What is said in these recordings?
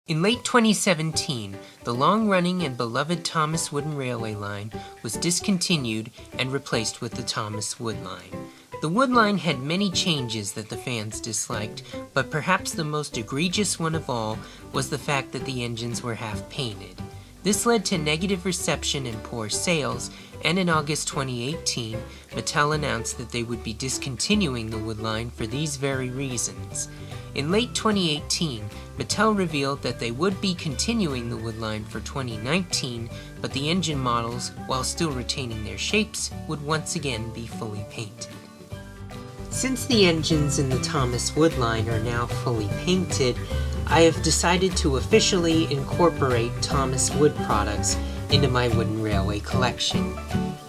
In late 2017, the long-running and beloved Thomas Wooden Railway line was discontinued and replaced with the Thomas Wood line. The Wood line had many changes that the fans disliked, but perhaps the most egregious one of all was the fact that the engines were half-painted. This led to negative reception and poor sales, and in August 2018, Mattel announced that they would be discontinuing the Wood line for these very reasons. In late 2018, Mattel revealed that they would be continuing the Wood line for 2019, but the engine models, while still retaining their shapes, would once again be fully painted. Since the engines in the Thomas Wood line are now fully painted, I have decided to officially incorporate Thomas Wood products into my wooden railway collection.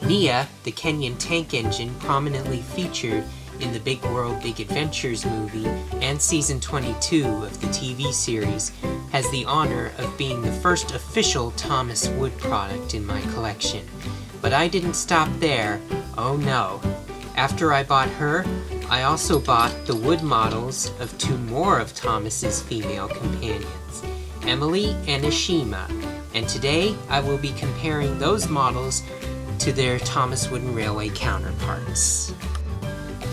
Nia, the Kenyan tank engine prominently featured in the Big World Big Adventures movie and season 22 of the TV series, has the honor of being the first official Thomas Wood product in my collection. But I didn't stop there. Oh no. After I bought her, I also bought the wood models of two more of Thomas's female companions, Emily and Ashima, and today I will be comparing those models to their Thomas Wooden Railway counterparts.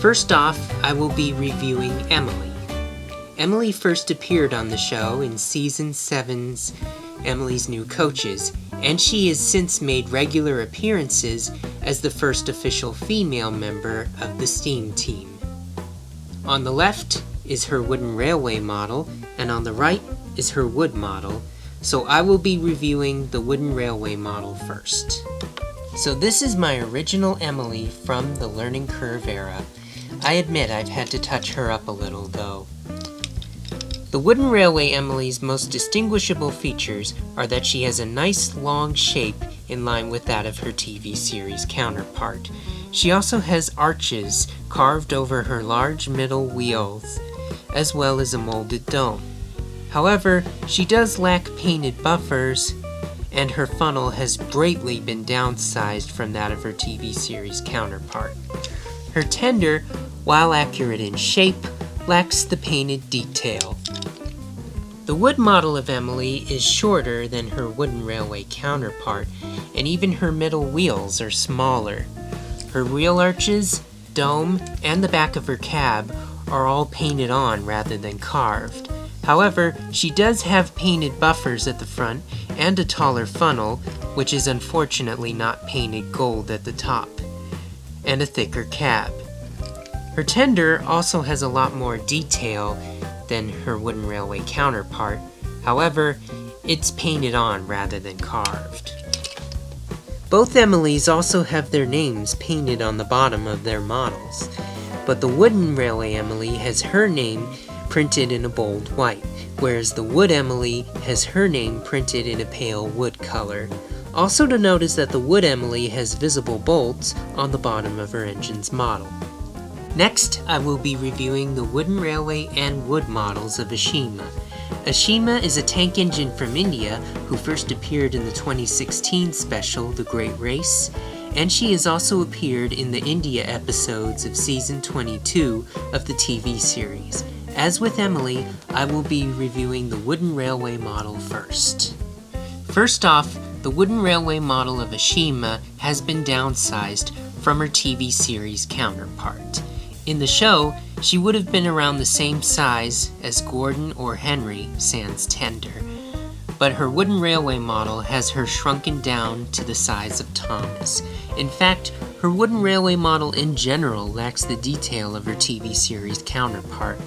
First off, I will be reviewing Emily. Emily first appeared on the show in Season 7's Emily's New Coaches, and she has since made regular appearances as the first official female member of the STEAM team. On the left is her wooden railway model, and on the right is her wood model, so I will be reviewing the wooden railway model first. So this is my original Emily from the Learning Curve era. I admit I've had to touch her up a little, though. The wooden railway Emily's most distinguishable features are that she has a nice long shape in line with that of her TV series counterpart. She also has arches carved over her large middle wheels, as well as a molded dome. However, she does lack painted buffers, and her funnel has greatly been downsized from that of her TV series counterpart. Her tender, while accurate in shape, lacks the painted detail. The wood model of Emily is shorter than her wooden railway counterpart, and even her middle wheels are smaller. Her wheel arches, dome, and the back of her cab are all painted on rather than carved. However, she does have painted buffers at the front and a taller funnel, which is unfortunately not painted gold at the top, and a thicker cab. Her tender also has a lot more detail than her wooden railway counterpart. However, it's painted on rather than carved. Both Emily's also have their names painted on the bottom of their models, but the wooden railway Emily has her name printed in a bold white, whereas the wood Emily has her name printed in a pale wood color. Also to note is that the wood Emily has visible bolts on the bottom of her engine's model. Next, I will be reviewing the wooden railway and wood models of Ashima. Ashima is a tank engine from India who first appeared in the 2016 special The Great Race, and she has also appeared in the India episodes of Season 22 of the TV series. As with Emily, I will be reviewing the wooden railway model first. First off, the wooden railway model of Ashima has been downsized from her TV series counterpart. In the show, she would have been around the same size as Gordon or Henry, sans tender, but her wooden railway model has her shrunken down to the size of Thomas. In fact, her wooden railway model in general lacks the detail of her TV series counterpart.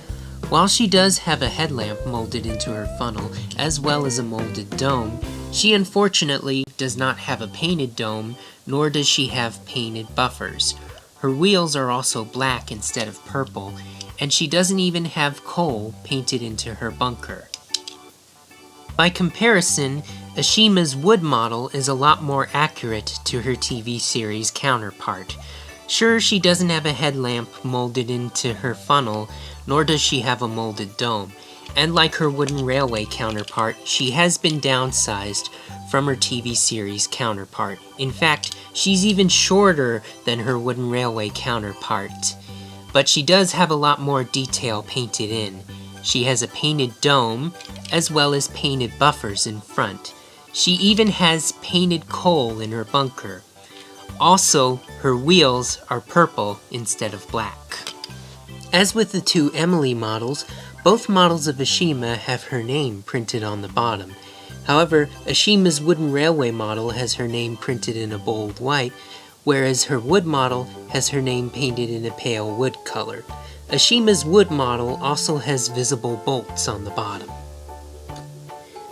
While she does have a headlamp molded into her funnel, as well as a molded dome, she unfortunately does not have a painted dome, nor does she have painted buffers. Her wheels are also black instead of purple, and she doesn't even have coal painted into her bunker. By comparison, Ashima's wood model is a lot more accurate to her TV series counterpart. Sure, she doesn't have a headlamp molded into her funnel, nor does she have a molded dome, and like her wooden railway counterpart, she has been downsized from her TV series counterpart. In fact, she's even shorter than her wooden railway counterpart. But she does have a lot more detail painted in. She has a painted dome, as well as painted buffers in front. She even has painted coal in her bunker. Also, her wheels are purple instead of black. As with the two Emily models, both models of Ashima have her name printed on the bottom. However, Ashima's wooden railway model has her name printed in a bold white, whereas her wood model has her name painted in a pale wood color. Ashima's wood model also has visible bolts on the bottom.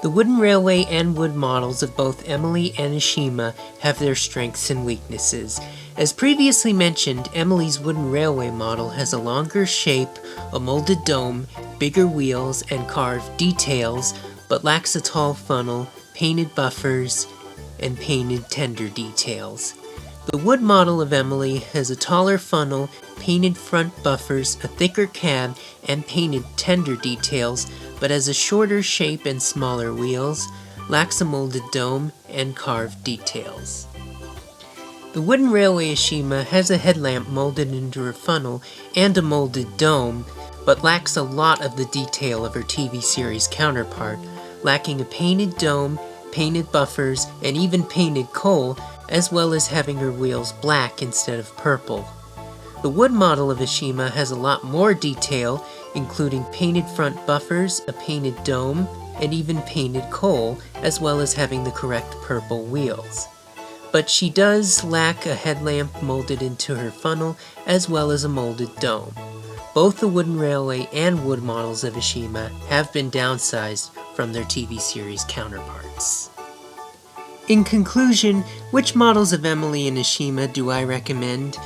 The wooden railway and wood models of both Emily and Ashima have their strengths and weaknesses. As previously mentioned, Emily's wooden railway model has a longer shape, a molded dome, bigger wheels, and carved details, but lacks a tall funnel, painted buffers, and painted tender details. The wood model of Emily has a taller funnel, painted front buffers, a thicker cab, and painted tender details, but has a shorter shape and smaller wheels, lacks a molded dome, and carved details. The wooden railway Ashima has a headlamp molded into her funnel and a molded dome, but lacks a lot of the detail of her TV series counterpart, lacking a painted dome, painted buffers, and even painted coal, as well as having her wheels black instead of purple. The wood model of Ashima has a lot more detail, including painted front buffers, a painted dome, and even painted coal, as well as having the correct purple wheels. But she does lack a headlamp molded into her funnel, as well as a molded dome. Both the wooden railway and wood models of Ashima have been downsized from their TV series counterparts. In conclusion, which models of Emily and Ashima do I recommend?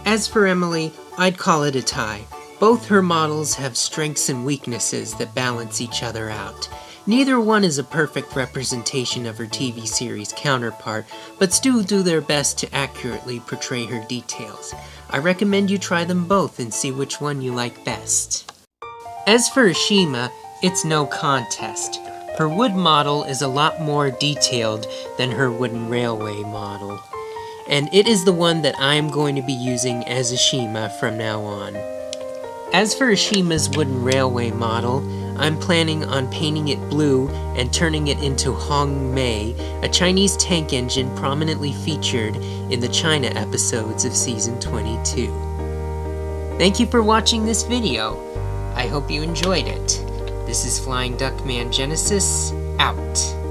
As for Emily, I'd call it a tie. Both her models have strengths and weaknesses that balance each other out. Neither one is a perfect representation of her TV series counterpart, but still do their best to accurately portray her details. I recommend you try them both and see which one you like best. As for Ashima, it's no contest. Her wood model is a lot more detailed than her wooden railway model, and it is the one that I'm going to be using as Ashima from now on. As for Ashima's wooden railway model, I'm planning on painting it blue and turning it into Hong Mei, a Chinese tank engine prominently featured in the China episodes of Season 22. Thank you for watching this video. I hope you enjoyed it. This is FlyingDuckManGenesis, out.